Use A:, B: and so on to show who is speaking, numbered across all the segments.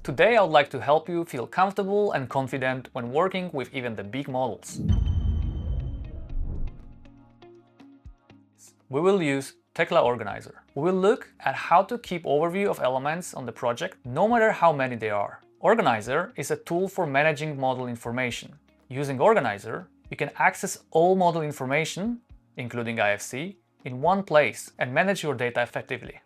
A: Today I would like to help you feel comfortable and confident when working with even the big models. We will use Tekla Organizer. We will look at how to keep overview of elements on the project, no matter how many there are. Organizer is a tool for managing model information. Using Organizer, you can access all model information, including IFC, in one place and manage your data effectively.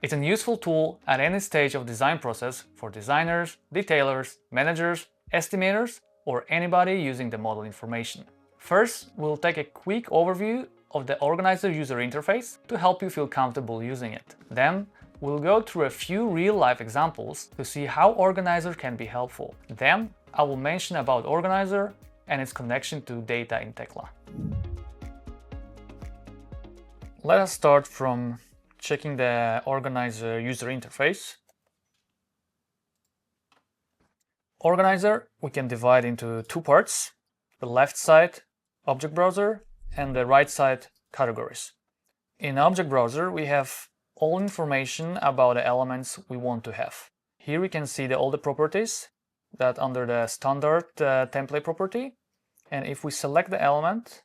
A: It's a useful tool at any stage of design process for designers, detailers, managers, estimators, or anybody using the model information. First, we'll take a quick overview of the Organizer user interface to help you feel comfortable using it. Then, we'll go through a few real-life examples to see how Organizer can be helpful. Then, I will mention about Organizer and its connection to data in Tekla. Let us start from checking the Organizer user interface. Organizer we can divide into two parts: the left side, Object Browser, and the right side, Categories. In Object Browser we have all information about the elements we want to have. Here we can see all the properties that under the standard template property, and if we select the element,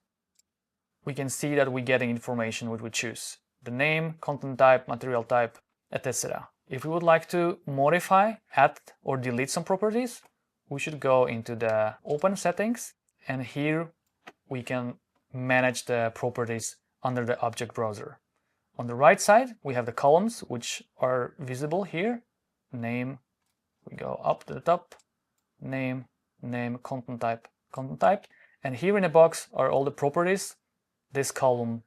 A: we can see that we get information which we choose: the name, content type, material type, etc. If we would like to modify, add or delete some properties, we should go into the Open Settings, and here we can manage the properties under the Object Browser. On the right side, we have the columns which are visible here. Name, we go up to the top, name, content type, and here in the box are all the properties this column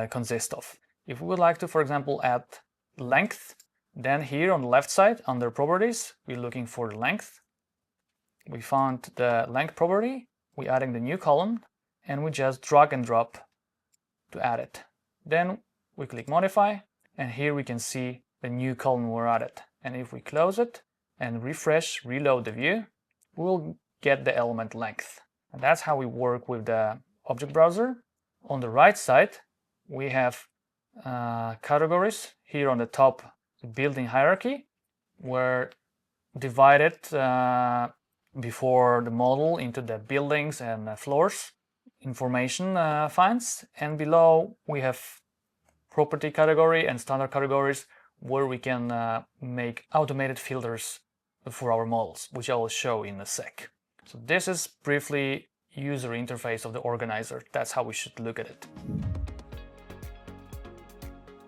A: consists of. If we would like to, for example, add length, then here on the left side under properties, we're looking for the length. We found the length property, we're adding the new column, and we just drag and drop to add it. Then we click modify, and here we can see the new column were added. And if we close it and refresh, reload the view, we'll get the element length. And that's how we work with the Object Browser. On the right side, we have categories. Here on the top, the building hierarchy, were divided before the model into the buildings and floors information finds, and below we have property category and standard categories where we can make automated filters for our models, which I will show in a sec. So this is briefly user interface of the Organizer. That's how we should look at it.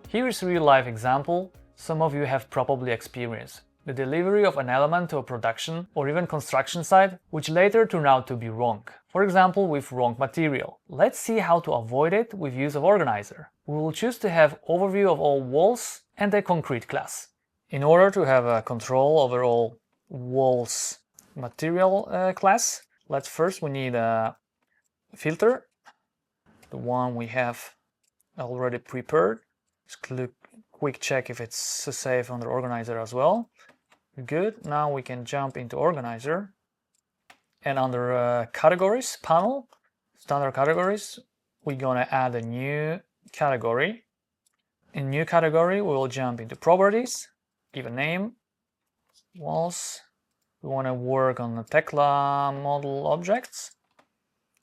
A: Here is a real-life example some of you have probably experienced: the delivery of an element to a production or even construction site, which later turned out to be wrong. For example, with wrong material. Let's see how to avoid it with use of Organizer. We will choose to have overview of all walls and a concrete class. In order to have a control over all walls material class, we need a filter, the one we have already prepared. Just quick check if it's safe under Organizer as well. Good. Now we can jump into Organizer, and under Categories panel, Standard Categories, we're gonna add a new category. In new category, we will jump into Properties, give a name, Walls. We want to work on the Tekla model objects.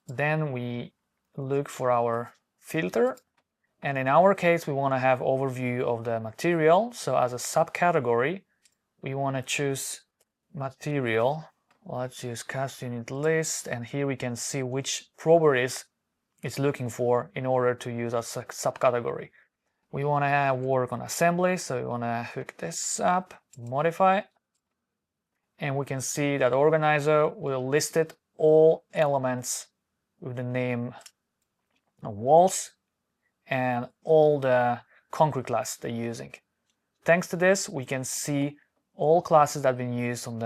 A: Then we look for our filter, and in our case we want to have overview of the material. So as a subcategory, we want to choose material. Let's use cast unit list, and here we can see which properties it's looking for in order to use as a subcategory. We want to work on assembly, so we want to hook this up, modify, and we can see that Organizer will list all elements with the name of walls and all the concrete class they're using. Thanks to this, we can see all classes that have been used on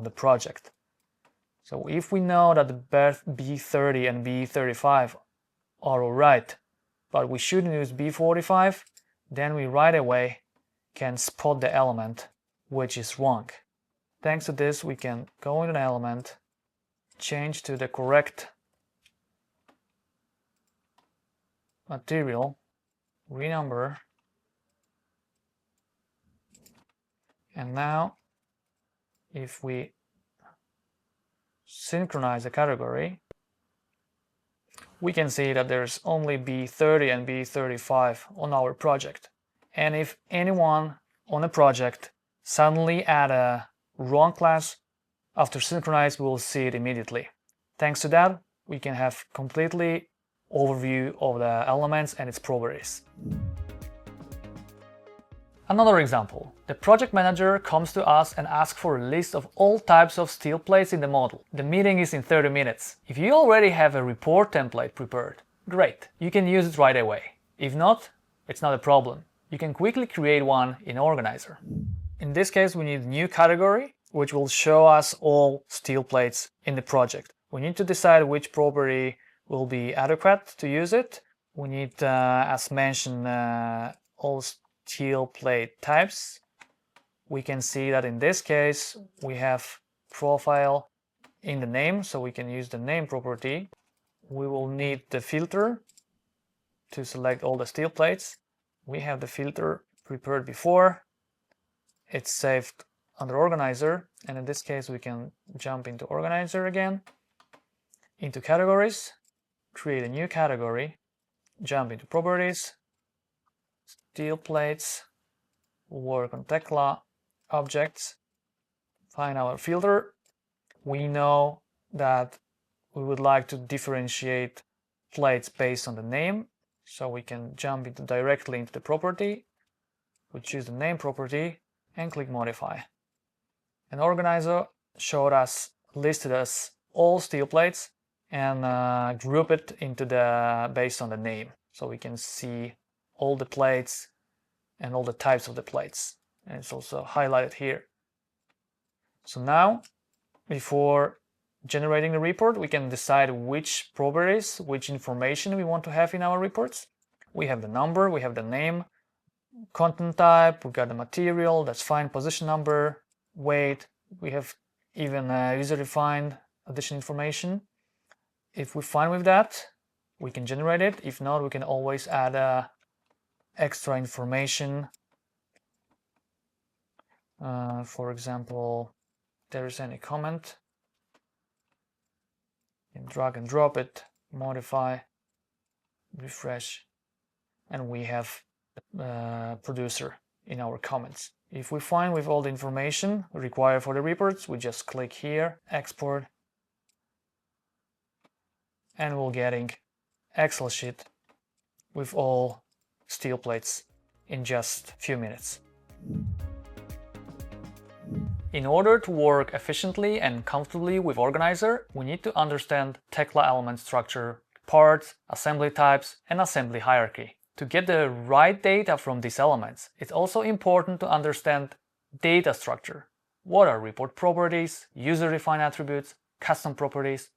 A: the project. So if we know that the B30 and B35 are alright, but we shouldn't use B45, then we right away can spot the element which is wrong. Thanks to this, we can go into an element, change to the correct material, renumber, and now if we synchronize the category, we can see that there's only 𝗏30 and 𝗏35 on our project. And if anyone on a project suddenly add a wrong class, after synchronize, we will see it immediately. Thanks to that, we can have completely overview of the elements and its properties. Another example. The project manager comes to us and asks for a list of all types of steel plates in the model. The meeting is in 30 minutes. If you already have a report template prepared, great, you can use it right away. If not, it's not a problem. You can quickly create one in Organizer. In this case, we need a new category, which will show us all steel plates in the project. We need to decide which property will be adequate to use it. We need, as mentioned, all steel plate types. We can see that in this case we have profile in the name, so we can use the name property. We will need the filter to select all the steel plates. We have the filter prepared before. It's saved under Organizer, and in this case we can jump into Organizer again, into categories, create a new category, jump into properties, steel plates, work on Tekla objects, find our filter. We know that we would like to differentiate plates based on the name, so we can jump directly into the property. We choose the name property and click modify. And Organizer listed us all steel plates and group it into based on the name, so we can see all the plates and all the types of the plates, and it's also highlighted here. So now, before generating the report, we can decide which properties, which information we want to have in our reports. We have the number, we have the name, content type, we got the material, that's fine, position number, weight, we have even user-defined additional information. If we're fine with that, we can generate it. If not, we can always add extra information. For example, there is any comment, you can drag and drop it, modify, refresh, and we have producer in our comments. If we're fine with all the information required for the reports, we just click here, export, and we're getting Excel sheet with all steel plates in just a few minutes. In order to work efficiently and comfortably with Organizer, we need to understand Tekla element structure, parts, assembly types, and assembly hierarchy. To get the right data from these elements, it's also important to understand data structure. What are report properties, user-defined attributes, custom properties,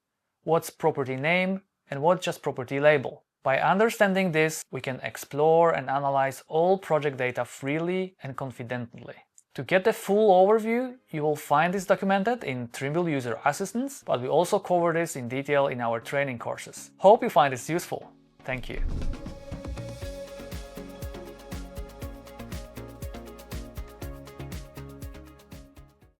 A: what's property name, and what's just property label. By understanding this, we can explore and analyze all project data freely and confidently. To get the full overview, you will find this documented in Trimble User Assistance, but we also cover this in detail in our training courses. Hope you find this useful. Thank you.